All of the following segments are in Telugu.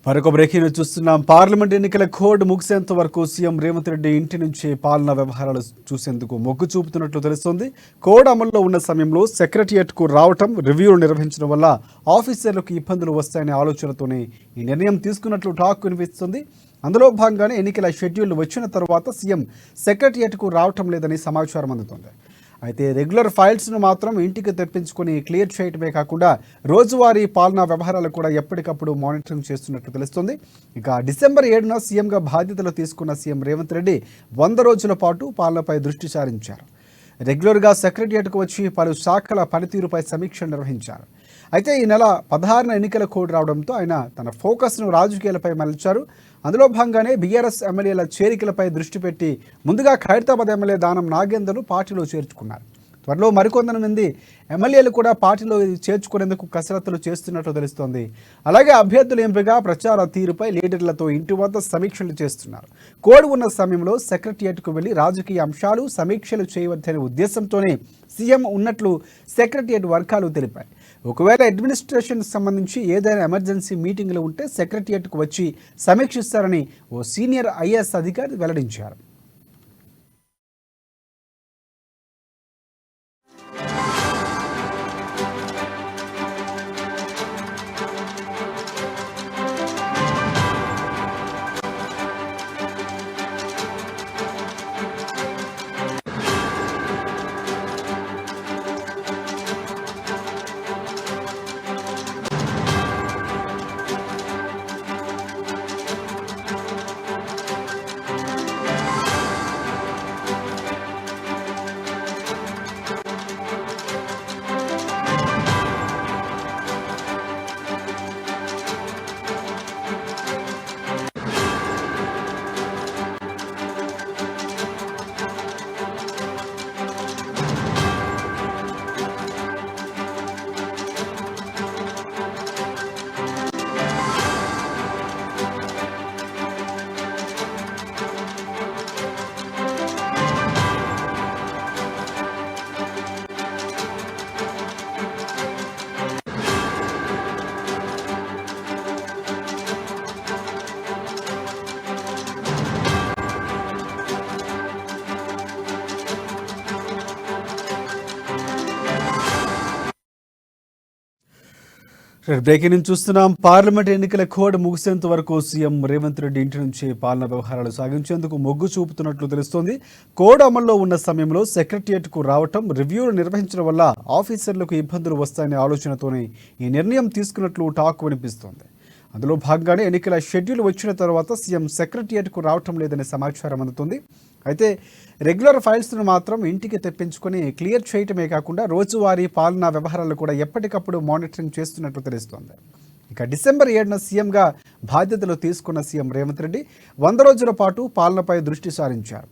మరొక బ్రేకింగ్ చూస్తున్నాం. పార్లమెంట్ ఎన్నికల కోడ్ ముగిసేంత వరకు సీఎం రేవంత్ రెడ్డి ఇంటి నుంచి పాలనా వ్యవహారాలు చూసేందుకు మొగ్గు చూపుతున్నట్లు తెలుస్తోంది. కోడ్ అమల్లో ఉన్న సమయంలో సెక్రటరియట్కు రావటం, రివ్యూలు నిర్వహించడం వల్ల ఆఫీసర్లకు ఇబ్బందులు వస్తాయనే ఆలోచనతోనే ఈ నిర్ణయం తీసుకున్నట్లు టాక్ వినిపిస్తుంది. అందులో భాగంగానే ఎన్నికల షెడ్యూల్ వచ్చిన తర్వాత సీఎం సెక్రటరియట్కు రావటం లేదని సమాచారం అందుతోంది. అయితే రెగ్యులర్ ఫైల్స్ను మాత్రం ఇంటికి తెప్పించుకొని క్లియర్ చేయటమే కాకుండా రోజువారీ పాలనా వ్యవహారాలు కూడా ఎప్పటికప్పుడు మానిటరింగ్ చేస్తున్నట్లు తెలుస్తుంది. ఇక డిసెంబర్ 7న సీఎంగా బాధ్యతలు తీసుకున్న సీఎం రేవంత్ రెడ్డి 100 రోజుల పాటు పాలనపై దృష్టి సారించారు. రెగ్యులర్గా సెక్రటరియట్కు వచ్చి పలు శాఖల పనితీరుపై సమీక్ష నిర్వహించారు. అయితే ఈ నెల 16న ఎన్నికల కోడ్ రావడంతో ఆయన తన ఫోకస్ను రాజకీయాలపై మరల్చారు. అందులో భాగంగానే బీఆర్ఎస్ ఎమ్మెల్యేల చేరికలపై దృష్టి పెట్టి ముందుగా ఖైరతాబాద్ ఎమ్మెల్యే దానం నాగేందర్ను పార్టీలో చేర్చుకున్నారు. త్వరలో మరికొంతమంది ఎమ్మెల్యేలు కూడా పార్టీలో చేర్చుకునేందుకు కసరత్తులు చేస్తున్నట్లు తెలుస్తోంది. అలాగే అభ్యర్థుల ఎంపిక, ప్రచార తీరుపై లీడర్లతో ఇంటి వద్ద సమీక్షలు చేస్తున్నారు. కోడ్ ఉన్న సమయంలో సెక్రటరియట్కు వెళ్లి రాజకీయ అంశాలు సమీక్షలు చేయవద్దనే ఉద్దేశంతోనే సీఎం ఉన్నట్లు సెక్రటరియట్ వర్గాలు తెలిపాయి. ఒకవేళ అడ్మినిస్ట్రేషన్ సంబంధించి ఏదైనా ఎమర్జెన్సీ మీటింగ్లు ఉంటే సెక్రటరియట్కు వచ్చి సమీక్షిస్తారని ఓ సీనియర్ ఐఏఎస్ అధికారి వెల్లడించారు. బ్రేకింగ్ న్యూస్ చూస్తున్నాం. పార్లమెంట్ ఎన్నికల కోడ్ ముగిసేంత వరకు సీఎం రేవంత్ రెడ్డి ఇంటి నుంచి పాలనా వ్యవహారాలు సాగించేందుకు మొగ్గు చూపుతున్నట్లు తెలుస్తోంది. కోడ్ అమల్లో ఉన్న సమయంలో సెక్రటరియట్కు రావటం, రివ్యూలు నిర్వహించడం వల్ల ఆఫీసర్లకు ఇబ్బందులు వస్తాయనే ఆలోచనతోనే ఈ నిర్ణయం తీసుకున్నట్లు టాక్ వినిపిస్తోంది. అందులో భాగంగానే ఎన్నికల షెడ్యూల్ వచ్చిన తర్వాత సీఎం సెక్రటరియట్కు రావటం లేదనే సమాచారం అందుతుంది. అయితే రెగ్యులర్ ఫైల్స్ను మాత్రం ఇంటికి తెప్పించుకొని క్లియర్ చేయటమే కాకుండా రోజువారీ పాలనా వ్యవహారాలు కూడా ఎప్పటికప్పుడు మానిటరింగ్ చేస్తున్నట్లు తెలుస్తోంది. ఇక డిసెంబర్ 7న సీఎంగా బాధ్యతలు తీసుకున్న సీఎం రేవంత్ రెడ్డి 100 రోజుల పాటు పాలనపై దృష్టి సారించారు.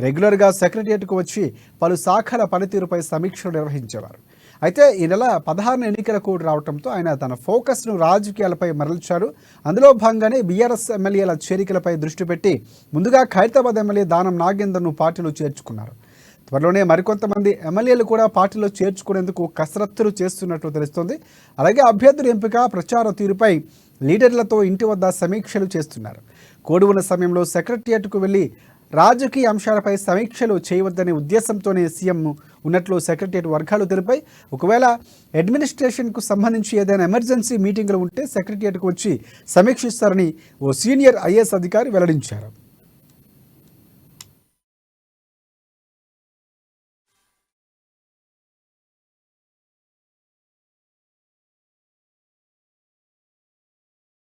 రెగ్యులర్గా సెక్రటరియట్కు వచ్చి పలు శాఖల పనితీరుపై సమీక్షలు నిర్వహించేవారు. అయితే ఈ నెల 16న ఎన్నికల కోడ్ రావడంతో ఆయన తన ఫోకస్ను రాజకీయాలపై మరల్చారు. అందులో భాగంగానే బీఆర్ఎస్ ఎమ్మెల్యేల చేరికలపై దృష్టి పెట్టి ముందుగా ఖైరతాబాద్ ఎమ్మెల్యే దానం నాగేందర్ను పార్టీలో చేర్చుకున్నారు. త్వరలోనే మరికొంతమంది ఎమ్మెల్యేలు కూడా పార్టీలో చేర్చుకునేందుకు కసరత్తులు చేస్తున్నట్లు తెలుస్తోంది. అలాగే అభ్యర్థుల ఎంపిక, ప్రచార తీరుపై లీడర్లతో ఇంటి వద్ద సమీక్షలు చేస్తున్నారు. కోడ్ ఉన్న సమయంలో సెక్రటరియట్కు వెళ్లి రాజకీయ అంశాలపై సమీక్షలు చేయవద్దనే ఉద్దేశంతోనే సీఎం ఉన్నట్లు సెక్రటరియట్ వర్గాలు తెలిపాయి. ఒకవేళ అడ్మినిస్ట్రేషన్కు సంబంధించి ఏదైనా ఎమర్జెన్సీ మీటింగ్లు ఉంటే సెక్రటరియట్కు వచ్చి సమీక్షిస్తారని ఓ సీనియర్ ఐఏఎస్ అధికారి వెల్లడించారు.